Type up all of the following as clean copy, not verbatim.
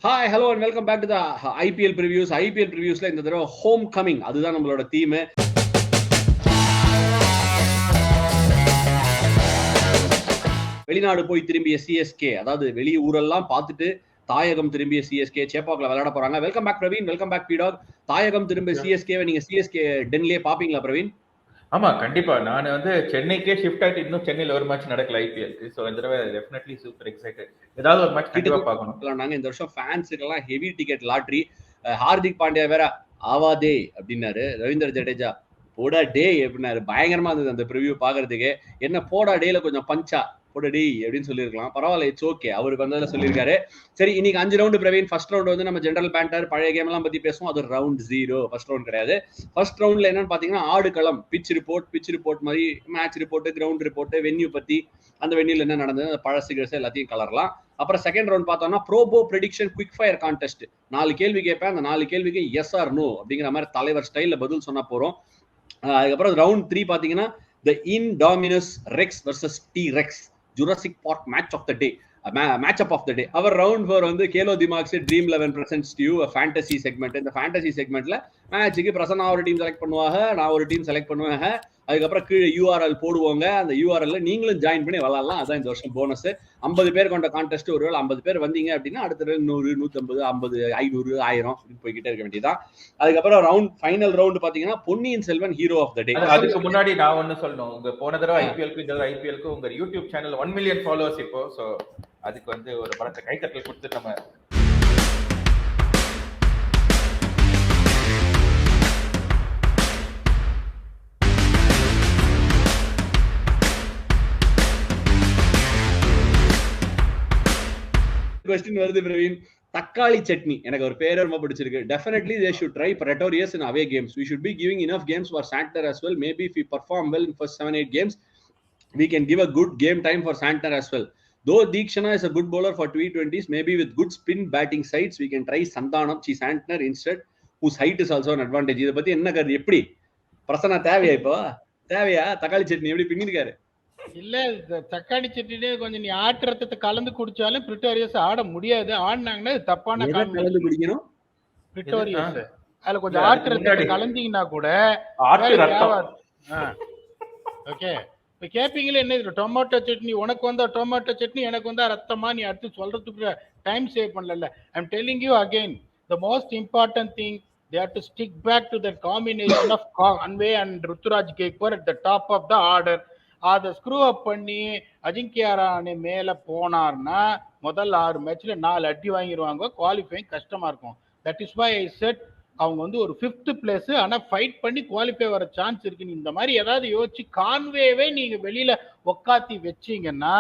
Hi hello and welcome back to the IPL previews. IPL ப்ரிவியூஸ்ல இந்த தடவை home coming, அதுதான் நம்மளோட தீம். வெளிநாடு போய் திரும்பிய சிஎஸ்கே, அதாவது வெளி ஊரெல்லாம் பார்த்துட்டு தாயகம் திரும்பிய சிஎஸ்கே சேப்பாக்ல விளையாட போறாங்க. Welcome back Praveen, welcome back PDogg. தாயகம் திரும்பிய சிஎஸ்கேவை நீங்க சிஎஸ்கே டென்லயே பாப்பீங்களா பிரவீன்? ஆமா, கண்டிப்பா. நான் சென்னைக்கே ஷிஃப்ட் ஆயிட்டு இன்னும் சென்னையில ஒரு மேட்ச் நடக்கல ஐபிஎல்க்கு. சோ இந்த தடவை டெஃபினெட்லி சூப்பர் எக்ஸைட்டட். ஏதாவது ஒரு மேட்ச் கண்டிப்பா பார்க்கணும். நாங்க இந்த வருஷம் ஃபேன்ஸுக்கெல்லாம் heavy ticket lottery. Hardik Pandya வேற ஆவாதே அப்படின்னாரு. ரவீந்திர ஜடேஜா போடா டே அப்படின்னாரு. பயங்கரமா இருந்தது அந்த ப்ரிவியூ பாக்குறதுக்கு. என்ன போடா டேல கொஞ்சம் பஞ்சா போடடி அப்படின்னு சொல்லியிருக்கலாம். பரவாயில்ல, இட்ஸ் ஓகே. அவருக்கு வந்ததுல சொல்லியிருக்காரு. சரி, இன்னைக்கு 5 ரவுண்டு பிரவீன். ஃபர்ஸ்ட் ரவுண்ட் வந்து நம்ம ஜெனரல் பேண்டர் பழைய கேம் எல்லாம் பத்தி பேசுவோம். அது ரவுண்ட் 0, ஃபர்ஸ்ட் ரவுண்ட் கிடையாது. ஃபர்ஸ்ட் ரவுண்ட்ல என்னன்னு பாத்தீங்கன்னா ஆடுகளம், பிச் ரிப்போர்ட் மாதிரி, match report, ground report, venue பத்தி, அந்த வென்யூல என்ன நடந்தது, பழசு கிழசு எல்லாத்தையும் கலரலாம். அப்புறம் செகண்ட் ரவுண்ட் பார்த்தோம்னா ப்ரோபோ ப்ரெடிக்ஷன் குவிக்ஃபயர் கான்டெஸ்ட். 4 கேள்வி கேட்பேன். அந்த 4 கேள்விக்கு எஸ் ஆர் நோ அப்படிங்கிற மாதிரி தலைவர் ஸ்டைல்ல பதில் சொன்னா போறோம். அதுக்கப்புறம் ரவுண்ட் 3 பாத்தீங்கன்னா the Indominus rex versus T rex Jurassic Park match of the day, matchup of the day. Our round 4 வந்து Khelo Dimaag Se Dream 11 presents to you a fantasy segment. இந்த fantasy segmentல மேட்சுக்கு பிரசன்னா ஒரு டீம் செலக்ட் பண்ணுவாங்க, நான் ஒரு team select பண்ணுவேன். அதுக்கப்புறம் கீழே URL போடுவாங்க. அந்த URL நீங்களும் ஜாயின் பண்ணி விளாடலாம். அதான் இந்த வருஷம் போனஸ். 50 பேர் கொண்ட கான்டெஸ்ட். ஒருவேளை 50 பேர் வந்தீங்க அப்படின்னா அடுத்த 100, 150, 50, 500, 1000 அப்படின்னு போய்கிட்டே இருக்க வேண்டியதான். அதுக்கப்புறம் ரவுண்ட் ஃபைனல் ரவுண்ட் பாத்தீங்கன்னா பொன்னியின் செல்வன் ஹீரோ ஆஃப் த டே. அதுக்கு முன்னாடி நான் ஒன்னு சொல்லணும். உங்க போன தடவை ஐபிஎல்க்கு இந்த ஐபிஎல்க்கு உங்க யூடியூப் சேனல் 1 மில்லியன் ஃபாலோவர்ஸ் இப்போ. சோ அதுக்கு வந்து ஒரு பலத்த கைத்தட்டல் கொடுத்து நம்ம क्वेश्चन வருது பிரவீன். தக்காளி சட்னி எனக்கு ஒரு பேர் ரொம்ப பிடிச்சிருக்கு. Definitely they should try Pretorius in away games. We should be giving enough games for Santner as well. Maybe if we perform well in first 7-8 games, we can give a good game time for Santner as well. Though Deekshana is a good bowler for T20s, maybe with good spin batting sides, we can try Santhanam Santner instead, whose height is also an advantage. இத பத்தி என்ன கருத்து? எப்படி பிரசன்னா தேவையா? இப்போ தேவையா தக்காளி சட்னி? எப்படி பின்னிருக்காரு? இல்ல, தக்காளி சட்னிலே கொஞ்சம் நீ ஆட்டு ரத்தத்தை கலந்து குடிச்சாலும் பிரிட்டோரியஸ் ஆட முடியாது. ஆடினாங்கன்னா தப்பான கலந்து குடிக்கணும். பிரிட்டோரியஸ் அதுல கொஞ்சம் ஆட்டு ரத்தத்தை கலந்தீங்கன்னா கூட ஓகே. இப்ப கேப்பீங்களே என்ன இது டொமேட்டோ சட்னி, உனக்கு வந்தா டொமேட்டோ சட்னி, எனக்கு வந்தா ரத்தமா, நீ அடுத்து சொல்றதுக்கு டைம் சேவ் பண்ணல. I am telling you again, the most important thing, they have to stick back to that combination of Conway and Ruturaj Gaikwad at the top of the order. அதை screw அப் பண்ணி அஜிங்கியா ரஹானே மேல போனார்னா முதல் 6 மேட்ச்ல 4 அடி வாங்கிடுவாங்க. Qualifying கஷ்டமா இருக்கும். That is why I said அவங்க வந்து ஒரு 5th பிளேஸ், ஆனா ஃபைட் பண்ணி குவாலிஃபை வர சான்ஸ் இருக்கு. இந்த மாதிரி ஏதாவது யோசிச்சு கான்வேவே நீங்க வெளியில உக்காத்தி வச்சீங்கன்னா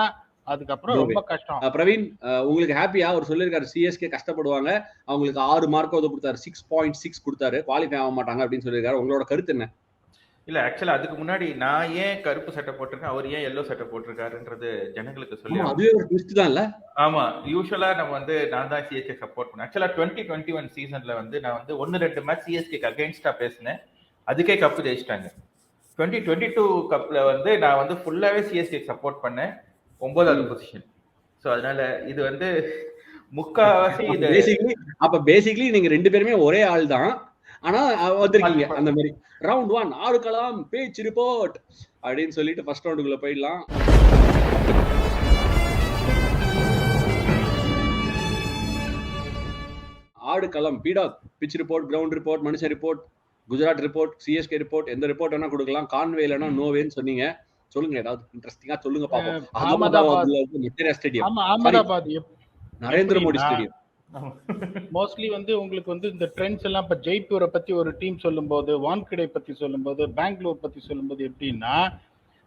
அதுக்கப்புறம் ரொம்ப கஷ்டம். பிரவீன், உங்களுக்கு ஹாப்பியா? அவர் சொல்லியிருக்காரு சிஎஸ்கே கஷ்டப்படுவாங்க, அவங்களுக்கு 6 மார்க் கொடுத்தாரு, 6.6 கொடுத்தாரு, குவாலிஃபை ஆக மாட்டாங்க அப்படின்னு சொல்லியிருக்காரு. உங்களோட கருத்து என்ன? இல்ல, ஆக்சுவலா அதுக்கு முன்னாடி நான் ஏன் கருப்பு சட்டை போட்டிருக்கேன், அவர் ஏன் எல்லோ சட்டை போட்டிருக்காருன்றது ஜனங்களுக்கு சொல்லி. அதுவே ஒரு ட்விஸ்ட் தான் இல்ல? ஆமா, யூசுவலா நம்ம வந்து நான் தான் சிஎஸ்கே சப்போர்ட் பண்ணேன். ஆக்சுவலா 2021 சீசன்ல வந்து நான் வந்து 1-2 மேட்ச் சிஎஸ்கே அகைன்ஸ்டா பேசினேன். அதுக்கே கப்பு ஜெயிச்சிட்டாங்க. 2022 கப்ல வந்து நான் வந்து ஃபுல்லாவே சிஎஸ்கே சப்போர்ட் பண்ணேன், 9வது பொசிஷன். சோ அதனால இது வந்து முக்காவாசி இது. அப்ப பேசிக்கலி நீங்க 2 பேருமே ஒரே ஆள் தான், ஆனா வந்திருக்கீங்க அந்த மாதிரி. ரவுண்ட் 1 ஆடுகளம் பேச் ரிப்போர்ட் அப்படின்னு சொல்லிட்டு ஃபர்ஸ்ட் ரவுண்டுக்குள்ள போயிடலாம். ஆடுகளம் PDogg pitch report, ground report, மனுஷன் report, Gujarat report, CSK report, எந்த ரிப்போர்ட் வேணா கொடுக்கலாம். கான்வே இல்லைன்னா நோவேன்னு சொன்னீங்க. சொல்லுங்க, ஏதாவது இன்ட்ரெஸ்டிங்கா சொல்லுங்க பாப்போம். அகமதாபாத் நரேந்திர மோடி ஸ்டேடியம் மோஸ்ட்லி வந்து உங்களுக்கு வந்து இந்த ட்ரெண்ட்ஸ் எல்லாம் இப்ப ஜெய்ப்பூரை பத்தி ஒரு டீம் சொல்லும்போது, வான்கடே பத்தி சொல்லும்போது, பெங்களூர் பத்தி சொல்லும்போது எப்படின்னா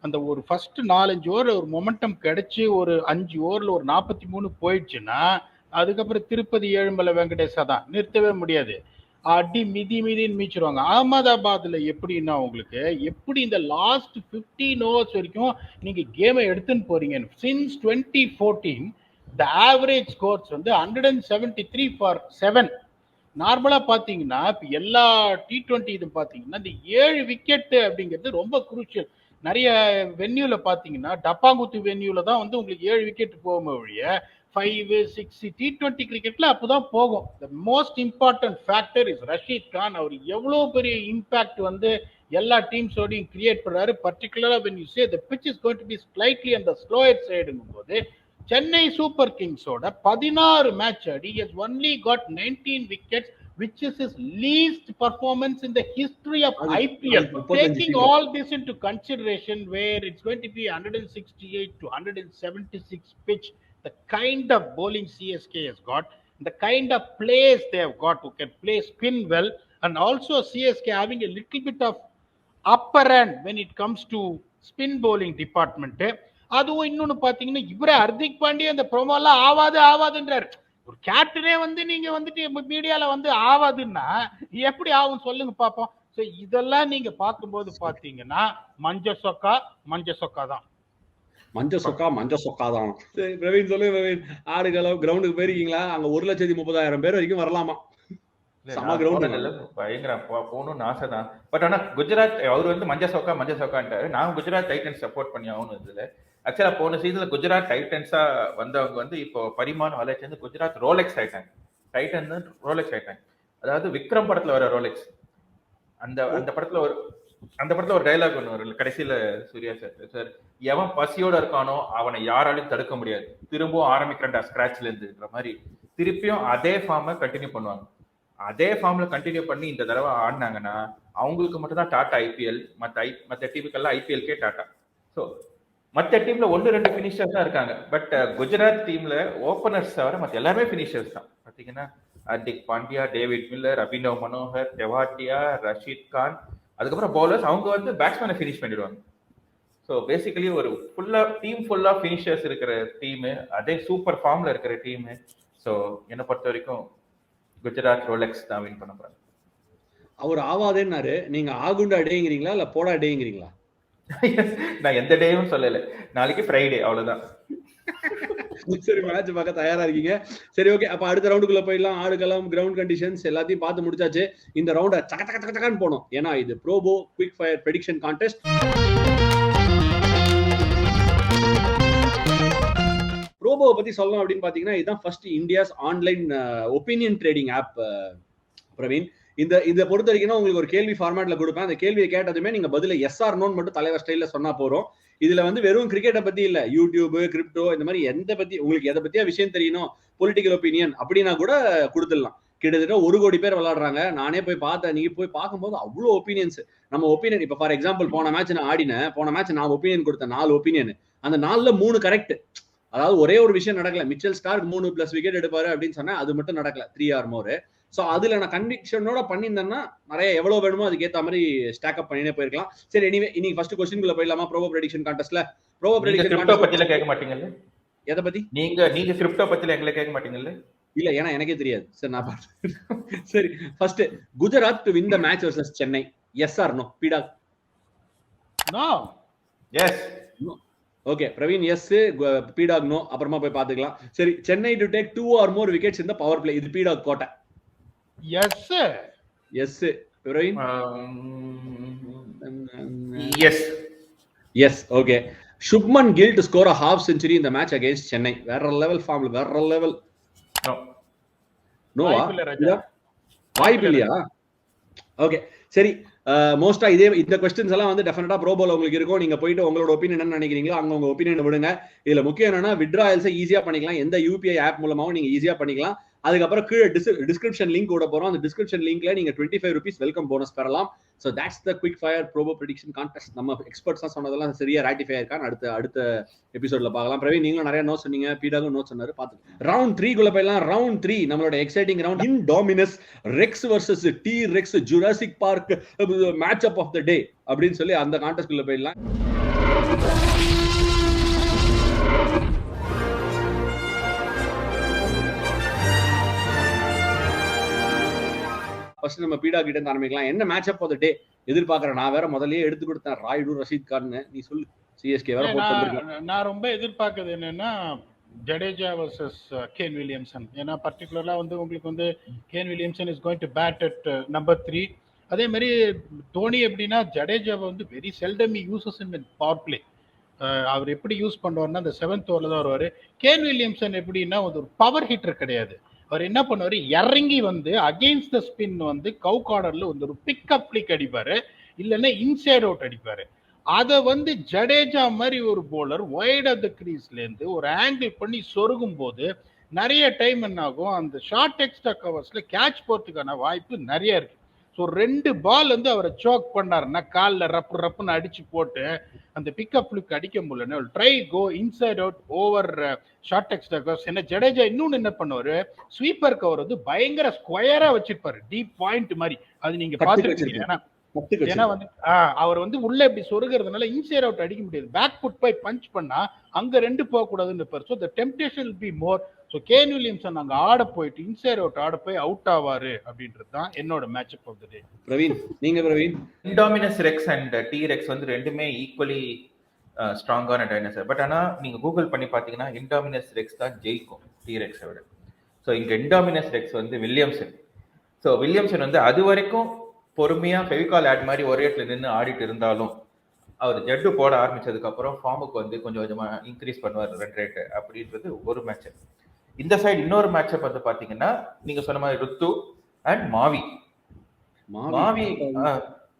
அந்த ஒரு ஃபர்ஸ்ட் 4-5 ஓவர் ஒரு மொமெண்டம் கிடைச்சி ஒரு 5 ஓவர்ல ஒரு 43 போயிடுச்சுன்னா அதுக்கப்புறம் திருப்பதி ஏழுமலை வெங்கடேஷா தான், நிறுத்தவே முடியாது. அடி மிதின்னு மீச்சிருவாங்க. அகமதாபாத்ல எப்படின்னா உங்களுக்கு எப்படி இந்த லாஸ்ட் 15 ஓவர்ஸ் வரைக்கும் நீங்க கேமை எடுத்துன்னு போறீங்க. சின்ஸ் 2014 the average scores வந்து 173 for 7. நார்மலா பாத்தீங்கன்னா இப்ப எல்லா T20 இது பாத்தீங்கன்னா இந்த 7 விக்கெட் அப்படிங்கிறது ரொம்ப குரூஷியல். நிறைய வென்யூல பாத்தீங்கன்னா டப்பாங்குத்து வென்யூல தான் வந்து உங்களுக்கு 7 விக்கெட் போகும் ஒழிய 5, 6 T20 கிரிக்கெட்ல அப்பதான் போகும். The most important factor is Rashid Khan. அவர் எவ்வளவு பெரிய இம்பாக்ட் வந்து எல்லா டீம்ஸோடையும் கிரியேட் பண்றாரு. பர்டிகுலரா when you say the pitch is going to be slightly on the slower side போது Chennai super கிங்ஸோட 16 match Aadi he has only got 19 wickets, which is his least performance in the history of IPL. Taking all this into consideration, where it's going to be 168 to 176 pitch, the kind of bowling CSK has got, the kind of players they have got who can play spin well, and also CSK having a little bit of upper hand when it comes to spin bowling department. அதுவும் இன்னொன்னு பாத்தீங்கன்னா இவரே ஹர்திக் பாண்டியா அந்த ப்ரோமோலாம் ஆவாதுன்றாரு. ஒரு கேப்டனே வந்து நீங்க வந்துட்டு மீடியால வந்து ஆவாதுன்னா எப்படி ஆகும் சொல்லுங்க பாப்போம். சோ இதெல்லாம் நீங்க பார்க்கும்போது பாத்தீங்கன்னா மஞ்ச சொக்கா தான். சரி பிரவீன் சொல்லுங்க. பிரவீன், ஆடுகளம் கிரவுண்டுக்கு போயிருக்கீங்களா? அங்க 1,30,000 பேர் வரைக்கும் வரலாமா? பயங்கர போகணும்னு ஆசை தான். பட் ஆனா குஜராத் அவர் வந்து மஞ்ச சொக்கான்ட்டாரு. நான் குஜராத் டைட்டன்ஸ் சப்போர்ட் பண்ணி ஆகணும். இதுல ஆக்சுவலா போன சீசன்ல குஜராத் டைட்டன்ஸா வந்தவங்க வந்து இப்போ பரிமாண வளர்ச்சி வந்து குஜராத் ரோலெக்ஸ் ஆயிட்டாங்க. டைட்டன் ரோலெக்ஸ் ஆயிட்டாங்க. அதாவது விக்ரம் படத்துல வர ரோலெக்ஸ். அந்த படத்துல ஒரு டைலாக் ஒன்று வரும் கடைசியில சூர்யா சார், எவன் பசியோட இருக்கானோ அவனை யாராலையும் தடுக்க முடியாது, திரும்பவும் ஆரம்பிக்கிறா ஸ்கிராச்ல இருந்துன்ற மாதிரி திருப்பியும் அதே ஃபார்மை கண்டினியூ பண்ணுவாங்க. அதே ஃபார்ம்ல கண்டினியூ பண்ணி இந்த தடவை ஆடினாங்கன்னா அவங்களுக்கு மட்டும் தான் டாட்டா ஐபிஎல். மற்ற டீமுக்கெல்லாம் ஐபிஎல்கே டாட்டா. ஸோ மற்ற டீம்ல 1-2 ஃபினிஷர்ஸ் தான் இருக்காங்க. பட் குஜராத் டீம்ல ஓப்பனர்ஸ் தவிர மற்ற எல்லாருமே ஃபினிஷர்ஸ் தான். பார்த்தீங்கன்னா ஹர்திக் பாண்டியா, டேவிட் மில்லர், அபினவ் மனோகர், தெவாட்டியா, ரஷீத் கான், அதுக்கப்புறம் பவுலர்ஸ் அவங்க வந்து பேட்ஸ்மேனை ஃபினிஷ் பண்ணிடுவாங்க. ஸோ பேசிக்கலி ஒரு டீம் ஃபுல்லா ஃபினிஷர்ஸ் இருக்கிற டீமு, அதே சூப்பர் ஃபார்ம்ல இருக்கிற டீமு. ஸோ என்னை பொறுத்த வரைக்கும் குஜராத் ரோலெக்ஸ் தான் வின் பண்ண போறாங்க. அவர் ஆவாதேன்னாரு, நீங்க ஆகுண்டா டேங்கிறீங்களா இல்ல போடா டேங்கிறீங்களா? நான் எந்த டேயும் சொல்லல, நாளைக்கு ஃப்ரைடே அவ்வளவுதான். சரி, மேட்ச் பார்க்க தயாரா இருக்கீங்க. சரி, ஓகே. அப்ப அடுத்த ரவுண்டுக்குள்ள போயிடலாம். ஆடுகளம், கிரவுண்ட் கண்டிஷன்ஸ் எல்லாத்தையும் பார்த்து முடிச்சாச்சு. இந்த ரவுண்ட சக்கன்னு போனோம். ஏன்னா இது Probo quick fire prediction contest. ப்ரோபோவை பத்தி சொல்லணும் அப்படின்னு பாத்தீங்கன்னா இதுதான் first India's online opinion trading app. Praveen, இதை பொறுத்த வரைக்கும் உங்களுக்கு ஒரு கேள்வி ஃபார்மேட்ல கொடுப்பேன். அந்த கேள்வியை கேட்டதுமே நீங்க பதில எஸ் ஆர் நோன்னு மட்டும் தலைவர் ஸ்டைல சொன்னா போறோம். இதுல வந்து வெறும் கிரிக்கெட்டை பத்தி இல்ல, யூடியூப், கிரிப்டோ, இந்த மாதிரி உங்களுக்கு எதை பத்தியா விஷயம் தெரியணும், பொலிட்டிக்கல் ஒப்பீனியன் அப்படின்னா கூட கொடுத்துடலாம். கிட்டத்தட்ட 1 கோடி பேர் விளையாடுறாங்க. நானே போய் பார்த்தேன். நீங்க போய் பார்க்கும்போது அவ்வளவு ஒப்பீனியன்ஸ். நம்ம ஒப்பீனியன் இப்ப ஃபார் எக்ஸாம்பிள் போன மேட்ச் நான் ஆடினேன். போன மேட்ச் நான் ஒப்பீனியன் கொடுத்தேன் 4 ஒப்பீனியன். அந்த 4ல 3 கரெக்ட். அதாவது ஒரே ஒரு விஷயம் நடக்கல. மிச்சல் ஸ்டார்க் 3+ விக்கெட் எடுப்பாரு அப்படின்னு சொன்னா அது மட்டும் நடக்கல. 3 or more. சோ அதுல நான் கன்விக்ஷனோட பண்ணியிருந்தேன்னா நிறைய எவ்வளவு வேணுமோ அதுக்கு ஏத்த மாதிரி ஸ்டாக் அப் பண்ணினே போயிருக்கலாம். சரி, எனிவே இன்னைக்கு ஃபர்ஸ்ட் क्वेश्चन குள்ள போயிடலாமா? ப்ரோபோ ப்ரெடிக்ஷன் கான்டெஸ்ட்ல ப்ரோபோ ப்ரெடிக்ஷன் கிரிப்டோ பத்தில கேட்க மாட்டீங்கல்ல? எதை பத்தி? நீங்க கிரிப்டோ பத்தில எங்களை கேட்க மாட்டீங்கல்ல? இல்ல, ஏன்னா எனக்கே தெரியாது. சரி, நான் பாத்து. சரி, first Gujarat to win the match versus Chennai. Yes or no? PDogg. No. Yes. Okay, Praveen yes, PDogg no. அப்புறமா போய் பாத்துக்கலாம். சரி, Chennai to take 2 or more wickets in the power play. இது PDogg கோட்டை. Yes. Yes. Praveen? Yes. Yes. Okay. Shubman Gill to score a half century in the match against Chennai. வேற level ஃபார்ம்ல, வேற level. No. Noah? வாய்ப்பு இல்லையா? ஓகே, சரி. மோஸ்டா இந்த क्वेश्चंस எல்லாம் வந்து டெஃபினட்டா ப்ரோபோல உங்களுக்கு இருக்கும். நீங்க போயிட்டு உங்களோட ஒபினியன் என்ன நினைக்கிறீங்களோ அங்க உங்க ஒபினியன் விடுங்க. இதுல முக்கியம் என்னன்னா வித்ட்ராயல்ஸ் ஈஸியா பண்ணிக்கலாம். எந்த யூபிஐ ஆப் மூலமாவும் நீங்க ஈஸியா பண்ணிக்கலாம். அதுக்கப்புறம் கீழே டிஸ்கிரிப்ஷன் லிங்க் கூட போறோம். அந்த டிஸ்கிரிப்ஷன் லிங்க்ல நீங்க 25 rupees வெல்கம் போனஸ் பெறலாம். So that's the quick fire Probo prediction contest. நம்ம எக்ஸ்பர்ட்ஸா சொன்னதெல்லாம் சரியா ராட்டிஃபை ஆயிருக்கான்னு அடுத்த எபிசோட்ல பார்க்கலாம். பிரவீன், நீங்களும் நிறைய நோட் சொன்னீங்க, PDogg நோட் சொன்னாரு, பாத்துக்கலாம். ரவுண்ட் 3 குள்ள போயிடலாம். ரவுண்ட் 3 நம்மளோட exciting round. Indominus rex versus T rex Jurassic Park match up of the day அப்படின்னு சொல்லி அந்த கான்டெஸ்ட் குள்ள போயிடலாம். ஃபர்ஸ்ட் நம்ம PDogg கிட்ட இருந்து ஆரம்பிக்கலாம். என்ன மேட்ச் அப் ஆஃப் தி டே எதிர்பார்க்கறேன்? நான் வேற முதல்லயே எடுத்து கொடுத்தேன் ராய்டு ரஷீத் கான். நீ சொல்லு. சிஎஸ்கே வேற போட்டு வந்திருக்கேன். நான் ரொம்ப எதிர்பார்க்கிறது என்னன்னா ஜடேஜா வர்சஸ் கேன் வில்லியம்சன். ஏன்னா பர்டிகுலரா வந்து உங்களுக்கு வந்து Kane Williamson is going to bat at number 3. அதே மாதிரி தோனி எப்படின்னா ஜடேஜாவை வந்து very seldom uses in power play. அவர் எப்படி யூஸ் பண்ணுவார்னா அந்த 7th ஓவரில் தான் வருவார். கேன் வில்லியம்சன் எப்படின்னா ஒரு பவர் ஹிட்டர் கிடையாது. அவர் என்ன பண்ணுவார், இறங்கி வந்து அகெயின்ஸ்ட் த ஸ்பின் வந்து கவு கார்டரில் வந்து ஒரு பிக்கப் ஃபிளிக் அடிப்பார், இல்லைன்னா இன்சைட் அவுட் அடிப்பார். அதை வந்து ஜடேஜா மாதிரி ஒரு போலர் வைட் ஆஃப் த கிரீஸ்லேருந்து ஒரு ஆங்கிள் பண்ணி சொருகும் போது நிறைய டைம் என்ன ஆகும், அந்த ஷார்ட் எக்ஸ்ட்ரா கவர்ஸ்ல கேட்ச் போறதுக்கான வாய்ப்பு நிறைய இருக்கு. ஸோ 2 பால் வந்து அவரை சோக் பண்ணாருன்னா காலில் ரப்புன்னு அடிச்சு போட்டு அந்த பிக்கப் ஃபிளிக் அடிக்க முடியலன்னு try go inside out over short extra covers. என்ன ஜடேஜா இன்னொன்று என்ன பண்ணுவாரு, ஸ்வீப்பர் கவர் வந்து பயங்கர ஸ்கொயரா வச்சிருப்பாரு, டீப் பாயிண்ட் மாதிரி. அது நீங்க பாத்துருக்கீங்க. ஏன்னா வந்து அவர் வந்து உள்ள இப்படி சொருகிறதுனால இன்சைட் அவுட் அடிக்க முடியாது. பேக் ஃபுட் போய் பஞ்ச் பண்ணா அங்க 2 போக கூடாதுன்னு இருப்பார். So the temptation will be more. So Kane Williamson அங்க ஆட போயிட்டு இன்சைட் அவுட் ஆட போய் அவுட் ஆவாரு அப்படின்றது தான் என்னோட matchup of the day. Praveen, நீங்க Praveen? Indominus rex and T rex வந்து ரெண்டுமே ஈக்குவலி ஸ்ட்ராங்கான டைனோசர். பட் ஆனா நீங்க கூகுள் பண்ணி பாத்தீங்கன்னா இன்டாமினஸ் ரெக்ஸ் தான் ஜெயிக்கும் டி ரெக்ஸை விட. ஸோ இங்க இன்டாமினஸ் ரெக்ஸ் வந்து வில்லியம்சன். ஸோ வில்லியம்சன் வந்து அது வரைக்கும் பொறுமையா ஃபெவிகால் ஆட் மாதிரி ஒரே இடத்துல நின்று ஆடிட்டு இருந்தாலும் அவர் ஜட்டு போட ஆரம்பிச்சதுக்கு அப்புறம் ஃபார்முக்கு வந்து கொஞ்சம் கொஞ்சமா இன்க்ரீஸ் பண்ணுவார் ரன் ரேட் அப்படின்றது ஒரு மேட்சப். இந்த சைடு இன்னொரு மேட்சப் வந்து பாத்தீங்கன்னா நீங்க சொன்ன மாதிரி ருத்து அண்ட் மாவி.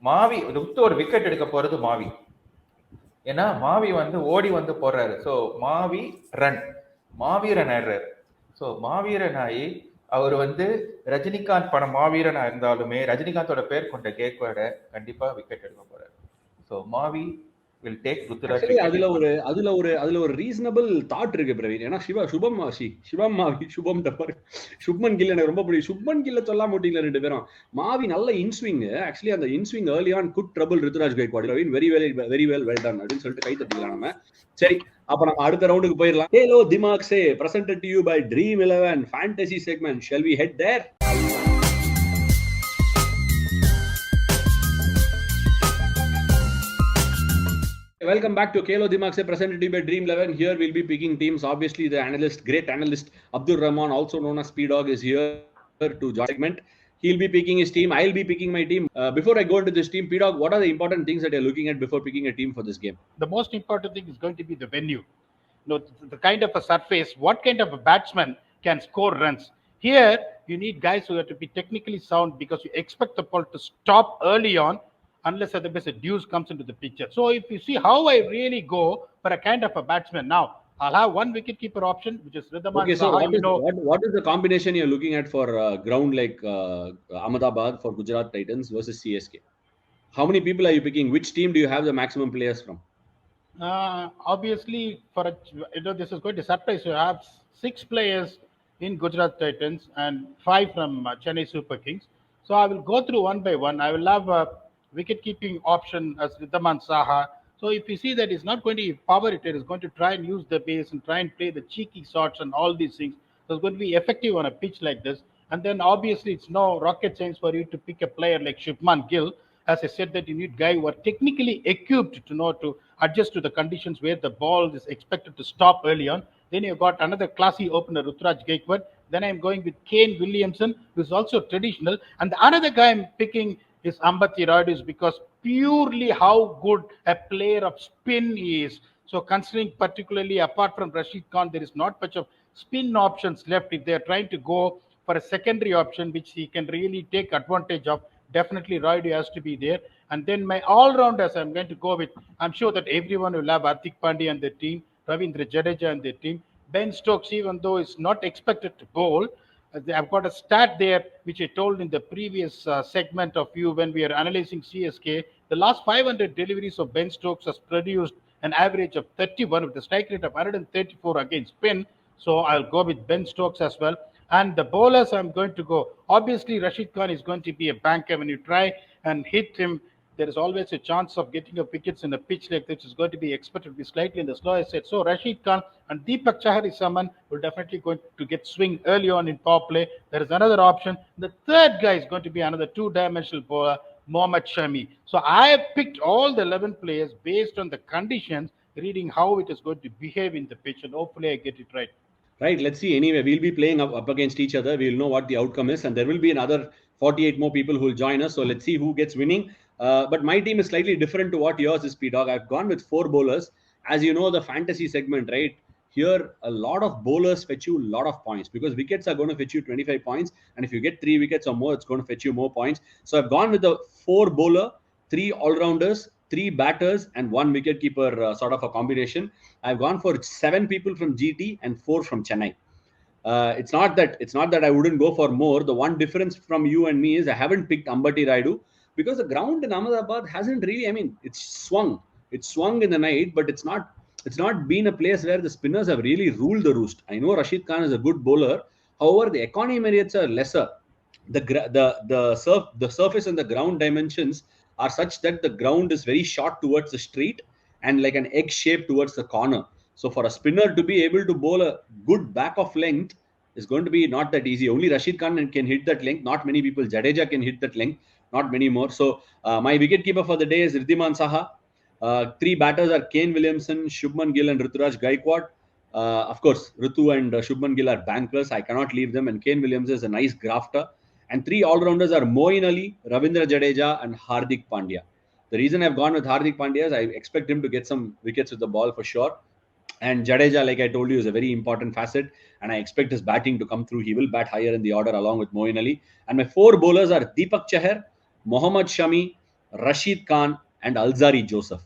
மாவி ருத்து ஒரு விக்கெட் எடுக்க போறது மாவி. ஏன்னா மாவி வந்து ஓடி வந்து போடுறாரு. ஸோ மாவி ரன் ஆடுறாரு. ஸோ மாவீரன் ஆகி அவர் வந்து ரஜினிகாந்த் படம் மாவீரனா இருந்தாலுமே ரஜினிகாந்தோட பேர் கொண்ட கேக்வாட கண்டிப்பா விக்கெட் எடுக்க போறாரு. So Mavi will take Ruturaj. அதுல ஒரு ரீசனபிள் தாட் இருக்கு பிரவீன். ஏன்னா சுப்மன் கில் எனக்கு ரொம்ப பிடிக்கும். சுப்மன் கில்ல சொல்ல மாட்டீங்களா 2 பேரும்? மாவி நல்ல இன்ஸ்விங். ஆக்சுவலி அந்த inswing early on good trouble Ruturaj Gaikwad. Very well done அப்படின்னு சொல்லிட்டு கை தட்டிக்கலாம் நம்ம. சரி, அப்ப நம்ம அடுத்த ரவுண்டுக்கு போயிடலாம். Khelo Dimaag Se presented to you by Dream 11 Fantasy segment. Shall we head there? Welcome back to Khelo Dimaag Se presented to you by Dream 11. Here we'll be picking teams. Obviously the great analyst Abdul Rahman, also known as PDogg, is here to join segment. He'll be picking his team. I'll be picking my team. Before I go into this team, PDogg, what are the important things that you're looking at before picking a team for this game? The most important thing is going to be the venue. The kind of a surface, what kind of a batsman can score runs. Here, you need guys who have to be technically sound because you expect the ball to stop early on unless otherwise a deuce comes into the picture. So if you see how I really go for a kind of a batsman, now I'll have one wicket-keeper option, which is Ridhaman. Okay, so what is the combination you're looking at for ground like Ahmedabad for Gujarat Titans versus CSK? How many people are you picking? Which team do you have the maximum players from? Obviously, this is going to surprise you. I have 6 players in Gujarat Titans and 5 from Chennai Super Kings. So I will go through one by one. I will have a wicket-keeping option as Ridhaman Saha. So if you see that he's not going to be power hitter, he's going to try and use the base and try and play the cheeky shots and all these things. So it's going to be effective on a pitch like this. And then obviously it's no rocket science for you to pick a player like Shubman Gill. As I said, that you need guy who are technically equipped to know to adjust to the conditions where the ball is expected to stop early on. Then you've got another classy opener, Rutraj Gaikwad. Then I'm going with Kane Williamson, who's also traditional. And the another guy I'm picking is Ambati Rayudu, because purely how good a player of spin he is. So considering particularly apart from Rashid Khan, there is not much of spin options left. If they're trying to go for a secondary option, which he can really take advantage of, definitely Rayudu has to be there. And then my all-rounders I'm going to go with, I'm sure that everyone will have Hardik Pandya and their team, Ravindra Jadeja and their team. Ben Stokes, even though is not expected to bowl, I've got a stat there which I told in the previous segment of you when we are analyzing CSK. The last 500 deliveries of Ben Stokes has produced an average of 31 with a strike rate of 134 against spin. So I'll go with Ben Stokes as well. And the bowlers I'm going to go, obviously Rashid Khan is going to be a banker. When you try and hit him, there is always a chance of getting a wickets in a pitch like this. Is going to be expected to be slightly in the slower side. So Rashid Khan and Deepak Chahar is someone who will definitely going to get swing early on in power play. There is another option. The third guy is going to be another 2-dimensional bowler, Mohammad Shami. So I have picked all the 11 players based on the conditions, reading how it is going to behave in the pitch, and hopefully I get it right. Right, let's see. Anyway, we'll be playing up against each other. We'll know what the outcome is, and there will be another 48 more people who will join us. So let's see who gets winning. But my team is slightly different to what yours is, PDogg. I've gone with 4 bowlers, as you know, the fantasy segment, right? Here, a lot of bowlers fetch you a lot of points because wickets are going to fetch you 25 points. And if you get 3 wickets or more, it's going to fetch you more points. So I've gone with a 4 bowler, 3 all-rounders, 3 batters, and 1 wicket-keeper sort of a combination. I've gone for 7 people from GT and 4 from Chennai. It's not that I wouldn't go for more. The one difference from you and me is I haven't picked Ambati Rayudu because the ground in Ahmedabad hasn't really. I mean, it's swung in the night, but it's not been a place where the spinners have really ruled the roost. I know Rashid Khan is a good bowler. However, the economy merits are lesser. The surface and the ground dimensions are such that the ground is very short towards the street and like an egg shape towards the corner. So for a spinner to be able to bowl a good back of length is going to be not that easy. Only Rashid Khan can hit that length. Not many people. Jadeja can hit that length. Not many more. So my wicketkeeper for the day is Riddhiman Saha. 3 batters are Kane Williamson, Shubman Gill, and Ruturaj Gaikwad. Of course, Ritu and Shubman Gill are bankers. I cannot leave them. And Kane Williamson is a nice grafter. And 3 all-rounders are Moeen Ali, Ravindra Jadeja, and Hardik Pandya. The reason I've gone with Hardik Pandya is I expect him to get some wickets with the ball for sure. And Jadeja, like I told you, is a very important facet. And I expect his batting to come through. He will bat higher in the order along with Moeen Ali. And my 4 bowlers are Deepak Chahar, Mohammad Shami, Rashid Khan, and Alzari Joseph.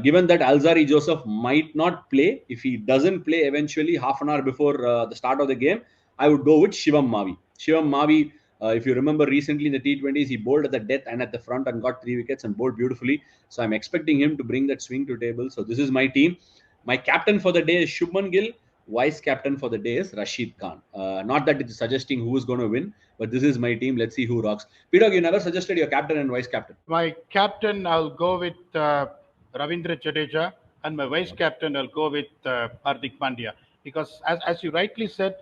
Given that Alzari Joseph might not play, if he doesn't play eventually half an hour before the start of the game, I would go with Shivam Mavi. Shivam Mavi, if you remember recently in the T20s, he bowled at the death and at the front and got 3 wickets and bowled beautifully. So I'm expecting him to bring that swing to table. So this is my team. My captain for the day is Shubman Gill. Vice captain for the day is Rashid Khan. Not that it's suggesting who is going to win, but this is my team. Let's see who rocks. PDogg, you never suggested your captain and vice captain. My captain, I'll go with Ravindra Jadeja, and my vice captain, I'll go with Hardik Pandya. Because as you rightly said,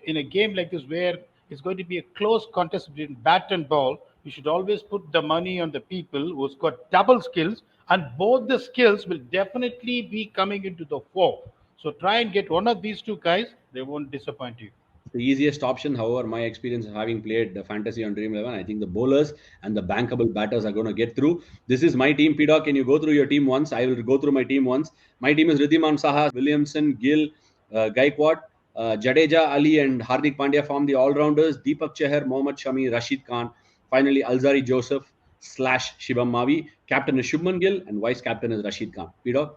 in a game like this where it's going to be a close contest between bat and ball, you should always put the money on the people who's got double skills, and both the skills will definitely be coming into the fore. So try and get one of these 2 guys, they won't disappoint you. The easiest option, however, my experience of having played the fantasy on Dream 11, I think the bowlers and the bankable batters are going to get through. This is my team. PDogg, can you go through your team once? I will go through my team once. My team is Riddhiman Saha, Williamson, Gill, Gaikwad, Jadeja, Ali, and Hardik Pandya form the all-rounders. Deepak Chahar, Mohammad Shami, Rashid Khan. Finally, Alzari Joseph / Shivam Mavi. Captain is Shubman Gill and vice captain is Rashid Khan. PDogg?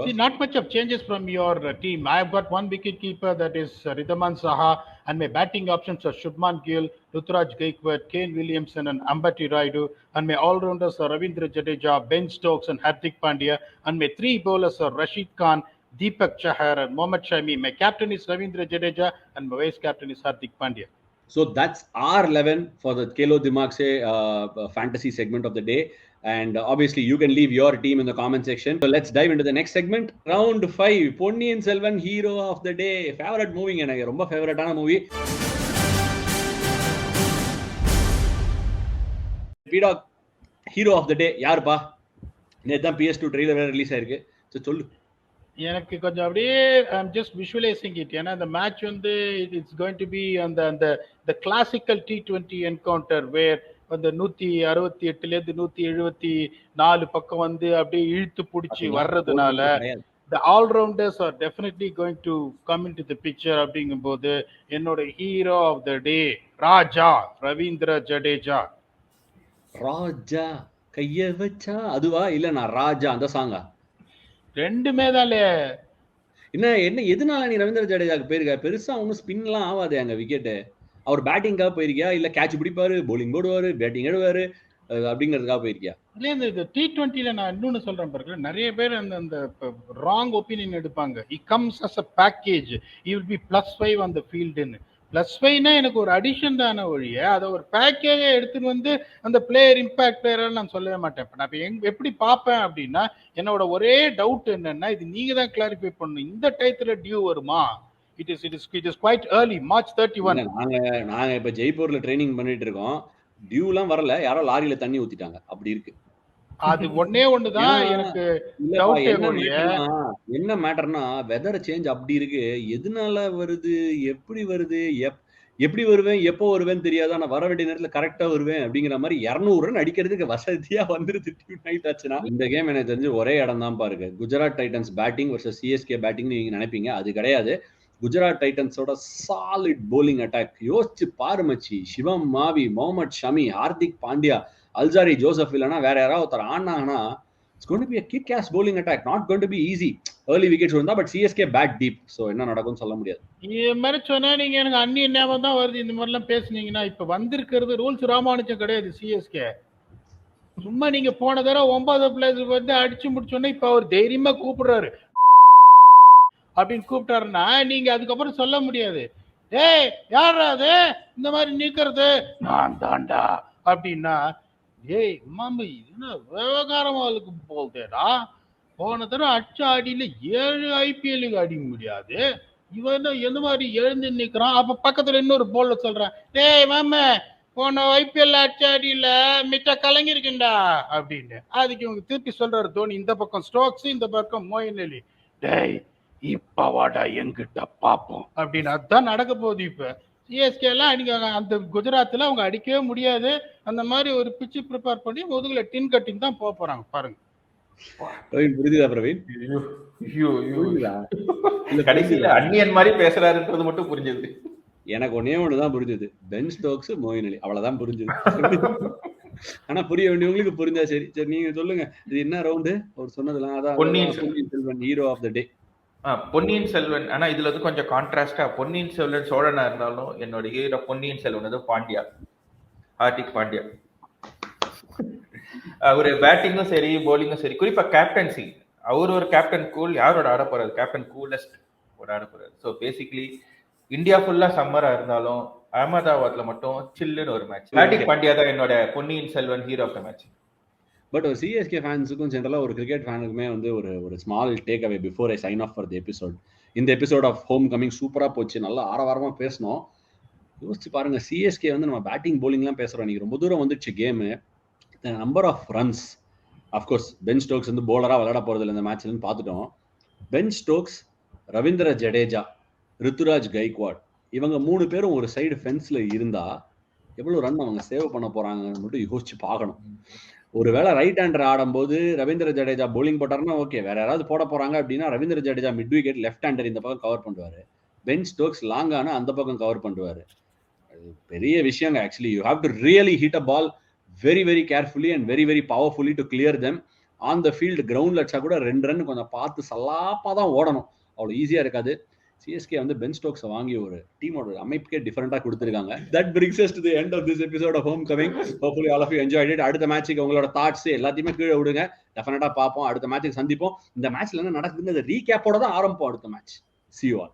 See, not much of changes from your team. I've got 1 wicket keeper, that is Riddhiman Saha, and my batting options are Shubman Gill, Ruturaj Gaikwad, Kane Williamson, and Ambati Rayudu. And my all-rounders are Ravindra Jadeja, Ben Stokes, and Hardik Pandya. And my 3 bowlers are Rashid Khan, Deepak Chahar, and Mohammad Shami. My captain is Ravindra Jadeja, and my vice captain is Hardik Pandya. So that's our 11 for the Khelo Dimaag Se fantasy segment of the day. And obviously, you can leave your team in the comment section. So let's dive into the next segment. Round 5. Ponniyin Selvan, hero of the day. Favorite movie. Romba favorite movie. PDogg, hero of the day. Yarpa. நேதான் PS2 trailer வேற release ஆயிருக்கு. So சொல்லு. எனக்கு கொஞ்சம் அப்படியே ஐ am just visualising it. ஏன்னா அந்த match வந்து it's going to be அந்த கிளாசிக்கல் T20 என்கவுண்டர் வேர் அந்த 168லேருந்து 174 பக்கம் வந்து அப்படியே இழுத்து பிடிச்சி வர்றதுனால the all-rounders are definitely going to come into the picture. அப்படிங்கும்போது என்னோட ஹீரோ ஆஃப் த டே ராஜா ரவீந்திர ஜடேஜா. ராஜா கைய வச்சா அதுவா இல்ல நான் ராஜா அந்த சாங்கா? ரெண்டுமே தானே. என்ன எதனால நீ ரவீந்திர ஜடேஜாக்கு போயிருக்க? பெருசா ஒன்னும் ஸ்பின்லாம் ஆகாது அங்க விக்கெட்டு. அவர் பேட்டிங்காக போயிருக்கியா இல்ல கேட்ச் பிடிப்பாரு, பவுலிங் போடுவாரு, பேட்டிங் எடுவாரு அப்படிங்கிறதுக்காக போயிருக்கியா? இல்ல இந்த T20ல நான் இன்னொன்னு சொல்றேன் பாருங்க, நிறைய பேர் அந்த ராங் ஒப்பீனியன் எடுப்பாங்க. he comes as a package, he will be +5 on the field ன்னு. +5னா எனக்கு ஒரு அடிஷன் தானே ஒழிய அதை ஒரு பேக்கேஜா எடுத்துன்னு வந்து அந்த பிளேயர் இம்பாக்ட் பிளேயர் நான் சொல்லவே மாட்டேன். இப்ப நான் எப்படி பார்ப்பேன் அப்படின்னா, என்னோட ஒரே டவுட் என்னன்னா, இது நீங்க தான் கிளாரிஃபை பண்ணணும், இந்த டயத்துல டியூ வருமா? It is quite early, March 31. நாங்க இப்ப ஜெய்ப்பூர்ல ட்ரைனிங் பண்ணிட்டு இருக்கோம். டியூலாம் வரல, யாரோ லாரியில தண்ணி ஊத்திட்டாங்க, அப்படி இருக்கு. அது ஒண்ணுதான் எனக்கு டவுட். என்ன மேட்டர்னா வெதர் சேஞ்ச் அப்படி இருக்கு. எதனால வருது, எப்படி வருது, எப்படி வருவேன் எப்போ வருவேன்னு தெரியாது, ஆனா வர வேண்டிய நேரத்துல கரெக்டா வருவேன் அப்படிங்கிற மாதிரி 200 ரன் அடிக்கிறதுக்கு வசதியா வந்துருது டியூன் நைட் ஆச்சுன்னா. இந்த கேம் எனக்கு தெரிஞ்சு ஒரே இடம் தான் பாருங்க, Gujarat Titans batting versus CSK batting நீங்க நினைப்பீங்க, அது கிடையாது. குஜராத் டைட்டன்ஸோட சாலிட் போலிங் அட்டாக் யோசிச்சு பாரு மச்சி. சிவம் மாவி, முகமது ஷமி, ஹார்திக் பாண்டியா, அல்சாரி ஜோசப் இல்லைன்னா வேற யாராவது ஒருத்தர் ஆனாங்கன்னா it's going to be a kick-ass bowling attack, not going to be easy. Early wickets வந்தா but CSK bat deep, so என்ன நடக்கும்னு சொல்ல முடியாது. இது மாதிரி சொன்னா நீங்க எனக்கு அந்நிய ஞாபகம் தான் வருது. இந்த மாதிரிலாம் பேசுனீங்கன்னா இப்ப வந்திருக்கிறது ரூல்ஸ் ராமானுஜம் கிடையாது சிஎஸ்கே. சும்மா நீங்க போன தடவை 9 பிளேஸ் வந்து அடிச்சு முடிச்சோன்னா இப்ப அவர் தைரியமா கூப்பிடுறாரு அப்படின்னு கூப்பிட்டாருன்னா நீங்க அதுக்கப்புறம் சொல்ல முடியாது, ஏய் யாரா அது இந்த மாதிரி நீக்கிறது, நான் தாண்டா அப்படின்னா, ஏய் மாமி இது விவகாரமாளுக்கு போகுதேடா, போன தடவை அடிச்ச ஆடியில 7 ஐபிஎல்லுக்கு அடிக்க முடியாது, இவன் எந்த மாதிரி எழுந்து நிக்கிறான். அப்ப பக்கத்துல இன்னொரு போல்ல சொல்றான், டேய் மாம போன ஐபிஎல் அடிச்ச அடியில மிச்ச கலங்கிருக்குண்டா அப்படின்னு. அதுக்கு இவங்க திருப்பி சொல்றாரு தோனி, இந்த பக்கம் ஸ்டோக்ஸ் இந்த பக்கம் மோயின் அலி, டேய் இப்ப வாடா எங்கிட்ட பாப்போம் அப்படின்னு. அதுதான் நடக்க போகுது. இப்ப சிஎஸ்கே எல்லாம் அடிக்க அந்த குஜராத்ல அவங்க அடிக்கவே முடியாது. அந்த மாதிரி ஒரு பிச்சு ப்ரிப்பேர் பண்ணி முதுகுல டின் கட்டிங் தான் போக போறாங்க பாருங்க. புரியுதா பிரவீன்? கடைசியில அந்நியன் மாதிரி பேசுறாருன்றது மட்டும் புரிஞ்சது. எனக்கு ஒண்ணுதான் புரிஞ்சது, பென் ஸ்டோக்ஸ் மோயின் அலி, அவ்வளவுதான் புரிஞ்சது. ஆனா புரிய வேண்டியவங்களுக்கு புரிஞ்சா சரி. சரி நீங்க சொல்லுங்க, இது என்ன ரவுண்டு அவர் சொன்னதுலாம்? அதான் பொன்னியின் செல்வன் ஹீரோ ஆஃப் த டே. பொன்னியின் செல்வன். ஆனா இதுல வந்து கொஞ்சம் கான்ட்ராஸ்டா பொன்னியின் செல்வன் சோழனா இருந்தாலும் என்னோட ஹீரோ பொன்னியின் செல்வன் வந்து பாண்டியா, ஹார்திக் பாண்டியா. அவரு பேட்டிங்கும் சரி போலிங்கும் சரி, குறிப்பா கேப்டன்சி, அவர் ஒரு கேப்டன் கூல். யாரோட ஆட போறாரு? கேப்டன் கூலஸ்ட் ஒரு ஆட போறாரு. ஸோ பேசிக்லி இந்தியா ஃபுல்லா சம்மரா இருந்தாலும் அகமதாபாத்ல மட்டும் சில்லுன்னு ஒரு மேட்ச். ஹார்திக் பாண்டியா தான் என்னோட Ponniyin Selvan hero of the match. But ஒரு சிஎஸ்கே ஃபேன்ஸுக்கும் ஜென்ரலாக ஒரு கிரிக்கெட் ஃபேனுக்குமே வந்து ஒரு small take away before I sign off for the episode. இந்த எபிசோட் ஆஃப் ஹோம் கமிங் சூப்பராக போச்சு, நல்லா ஆரவாரமாக பேசணும். யோசிச்சு பாருங்க, சிஎஸ்கே வந்து நம்ம பேட்டிங் போலிங்லாம் பேசுகிறோம், இன்னைக்கு ரொம்ப தூரம் வந்துடுச்சு game. Number of runs, of course Ben Stokes வந்து போலராக விளையாட போகிறதில்ல இந்த மேட்ச்லன்னு பார்த்துட்டோம். பென் ஸ்டோக்ஸ், ரவீந்திர ஜடேஜா, ருத்துராஜ் கைக்வாட், இவங்க 3 பேரும் ஒரு சைடு ஃபென்ஸில் இருந்தால் எவ்வளோ ரன் அவங்க சேவ் பண்ண போகிறாங்கன்னு மட்டும் யோசிச்சு பார்க்கணும். ஒருவேளை ரைட் ஹேண்டர் ஆடும்போது ரவீந்திர ஜடேஜா போலிங் போட்டாருன்னா ஓகே, வேற யாராவது போட போறாங்க அப்படின்னா Ravindra Jadeja mid wicket left hander இந்த பக்கம் கவர் பண்ணுவாரு, பென் ஸ்டோக்ஸ் லாங்கான அந்த பக்கம் கவர் பண்ணுவாரு. பெரிய விஷயங்க. Actually you have to really hit a ball very very carefully and very very powerfully to clear them on the field. கிரவுண்ட்ல அடிச்சா கூட 2 ரன் கொஞ்சம் பார்த்து சல்லாப்பா தான் ஓடணும், அவ்வளோ ஈஸியா இருக்காது. சிஎஸ்கே வந்து பென் ஸ்டோக்ஸ் வாங்கி ஒரு டீமோட அமைப்புக்கே டிஃபரெண்டா கொடுத்துருக்காங்க. That brings us to the end of this episode of Homecoming. Hopefully all of you enjoyed it. அடுத்த மேட்சுக்கு உங்களோட தாட்ஸ் எல்லாத்தையுமே கீழே விடுங்க, டெஃபினட்டா பார்ப்போம். அடுத்த மேட்சுக்கு சந்திப்போம். இந்த மேட்ச்ல என்ன நடக்குதுன்னு ரீகேப்போட தான் ஆரம்பிப்போம் அடுத்த மேட்ச். See you all.